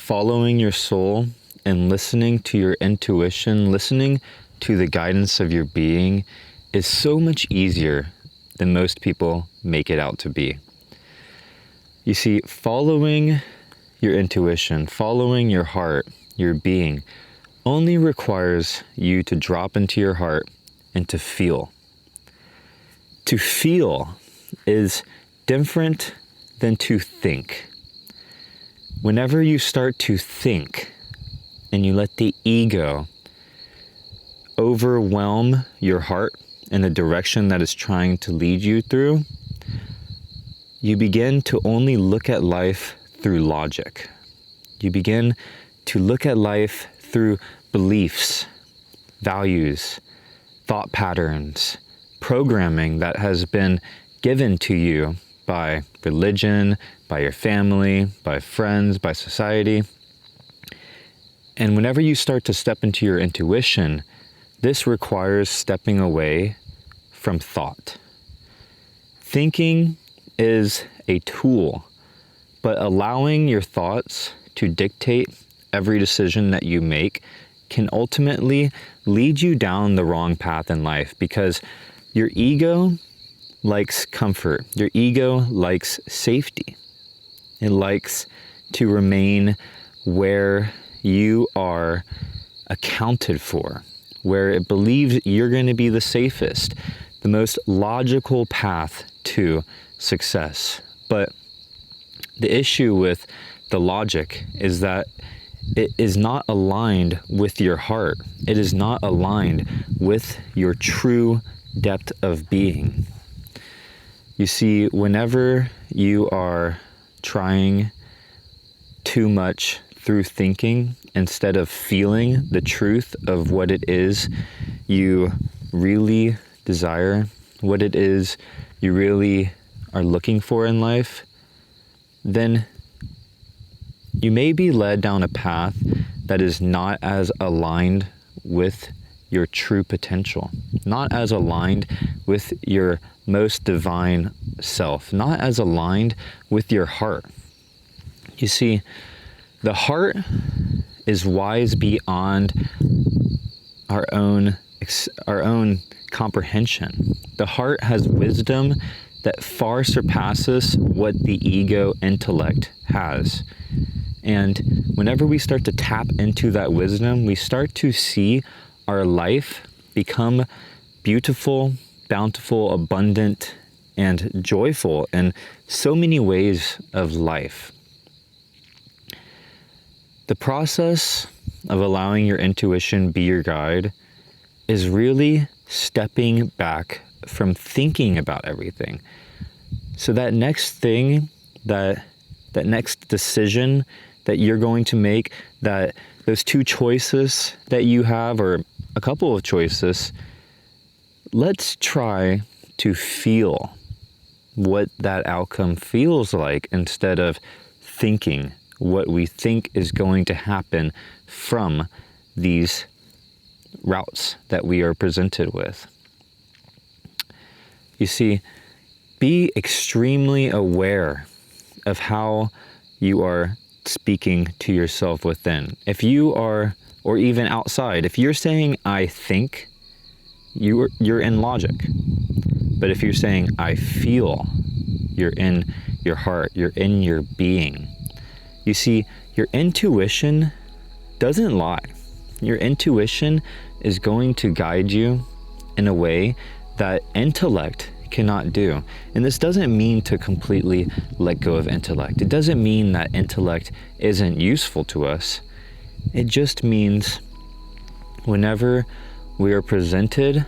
following your soul and listening to your intuition, listening to the guidance of your being is so much easier than most people make it out to be. You see, following your intuition, following your heart, your being, only requires you to drop into your heart and to feel. To feel is different than to think. Whenever you start to think and you let the ego overwhelm your heart in the direction that is trying to lead you through, you begin to only look at life through logic. You begin to look at life through beliefs, values, thought patterns, programming that has been given to you by religion, by your family, by friends, by society. And whenever you start to step into your intuition, this requires stepping away from thought. Thinking is a tool, but allowing your thoughts to dictate every decision that you make can ultimately lead you down the wrong path in life, because your ego likes comfort. Your ego likes safety. It likes to remain where you are accounted for, where it believes you're going to be the safest, the most logical path to success. But the issue with the logic is that it is not aligned with your heart. It is not aligned with your true depth of being. You see, whenever you are trying too much through thinking instead of feeling the truth of what it is you really desire, what it is you really are looking for in life, then you may be led down a path that is not as aligned with your true potential, not as aligned with your most divine self, not as aligned with your heart. You see, the heart is wise beyond our own comprehension. The heart has wisdom that far surpasses what the ego intellect has. And whenever we start to tap into that wisdom, we start to see our life become beautiful, bountiful, abundant, and joyful in so many ways of life. The process of allowing your intuition be your guide is really stepping back from thinking about everything. So that next thing, that next decision that you're going to make, that those two choices that you have, or a couple of choices, let's try to feel what that outcome feels like instead of thinking what we think is going to happen from these routes that we are presented with. You see, be extremely aware of how you are speaking to yourself within. If you are, or even outside, if you're saying, I think, you're in logic. But if you're saying, I feel, you're in your heart, you're in your being. You see, your intuition doesn't lie. Your intuition is going to guide you in a way that intellect cannot do. And this doesn't mean to completely let go of intellect. It doesn't mean that intellect isn't useful to us. It just means whenever we are presented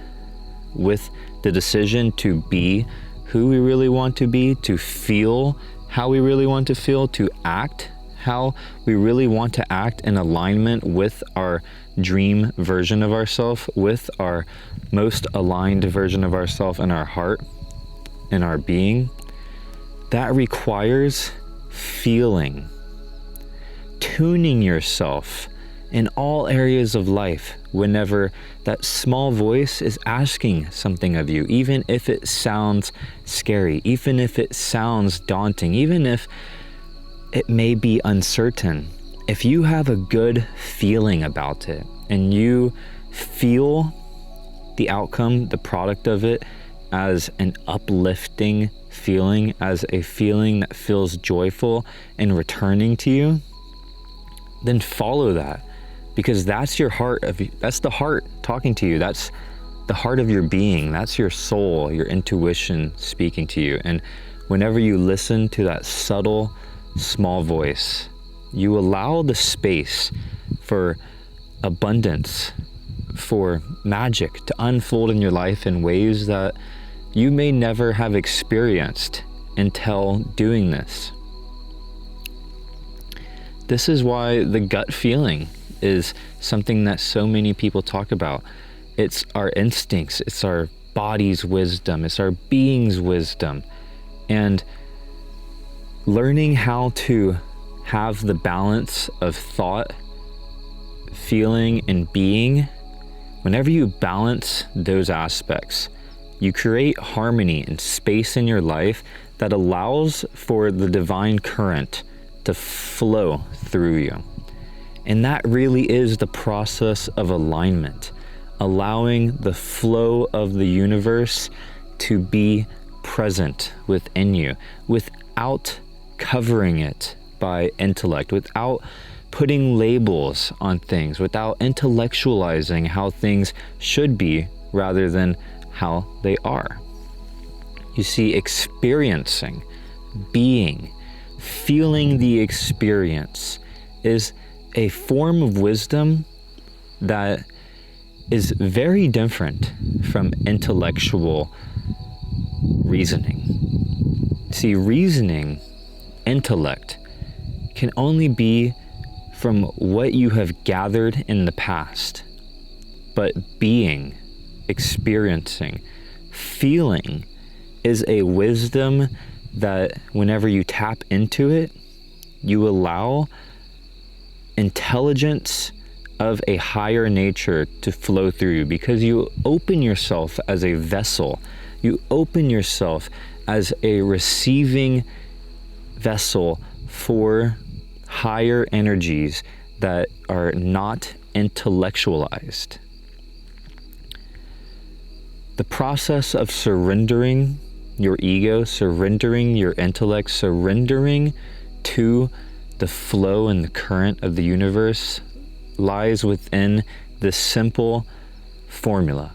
with the decision to be who we really want to be, to feel how we really want to feel, to act how we really want to act in alignment with our dream version of ourselves, with our most aligned version of ourselves in our heart, in our being, that requires feeling, tuning yourself in all areas of life whenever that small voice is asking something of you, even if it sounds scary, even if it sounds daunting, even if it may be uncertain. if you have a good feeling about it and you feel the outcome, the product of it, as an uplifting feeling, as a feeling that feels joyful and returning to you, then follow that, because that's your heart that's the heart talking to you. That's the heart of your being. That's your soul, your intuition speaking to you. And whenever you listen to that subtle, small voice, you allow the space for abundance, for magic to unfold in your life in ways that you may never have experienced until doing this. This is why the gut feeling is something that so many people talk about. It's our instincts, it's our body's wisdom, it's our being's wisdom. And learning how to have the balance of thought, feeling, and being, whenever you balance those aspects, you create harmony and space in your life that allows for the divine current to flow through you. And that really is the process of alignment, allowing the flow of the universe to be present within you without covering it by intellect, without putting labels on things, without intellectualizing how things should be rather than how they are. You see, experiencing, being, feeling the experience is a form of wisdom that is very different from intellectual reasoning. See, reasoning, intellect, can only be from what you have gathered in the past. But being, experiencing, feeling is a wisdom that whenever you tap into it, you allow intelligence of a higher nature to flow through you, because you open yourself as a vessel. You open yourself as a receiving vessel for higher energies that are not intellectualized. The process of surrendering your ego, surrendering your intellect, surrendering to the flow and the current of the universe lies within this simple formula.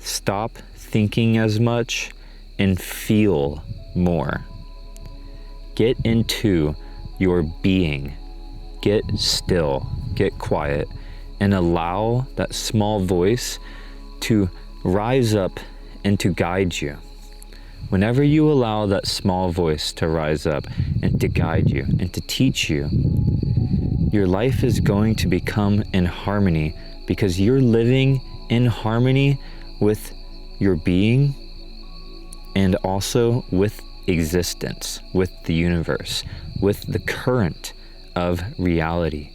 Stop thinking as much and feel more. Get into your being. Get still, get quiet, and allow that small voice to rise up and to guide you. Whenever you allow that small voice to rise up and to guide you and to teach you, your life is going to become in harmony, because you're living in harmony with your being and also with existence, with the universe, with the current of reality.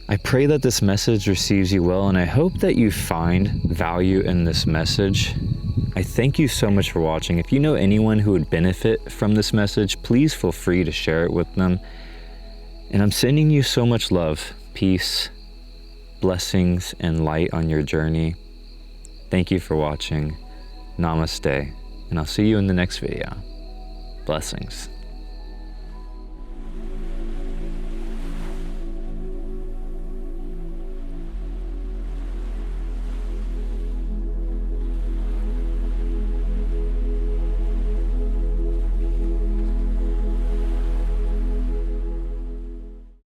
I pray that this message receives you well, and I hope that you find value in this message. I thank you so much for watching. If you know anyone who would benefit from this message, please feel free to share it with them. And I'm sending you so much love, peace, blessings, and light on your journey. Thank you for watching. Namaste. And I'll see you in the next video. Blessings.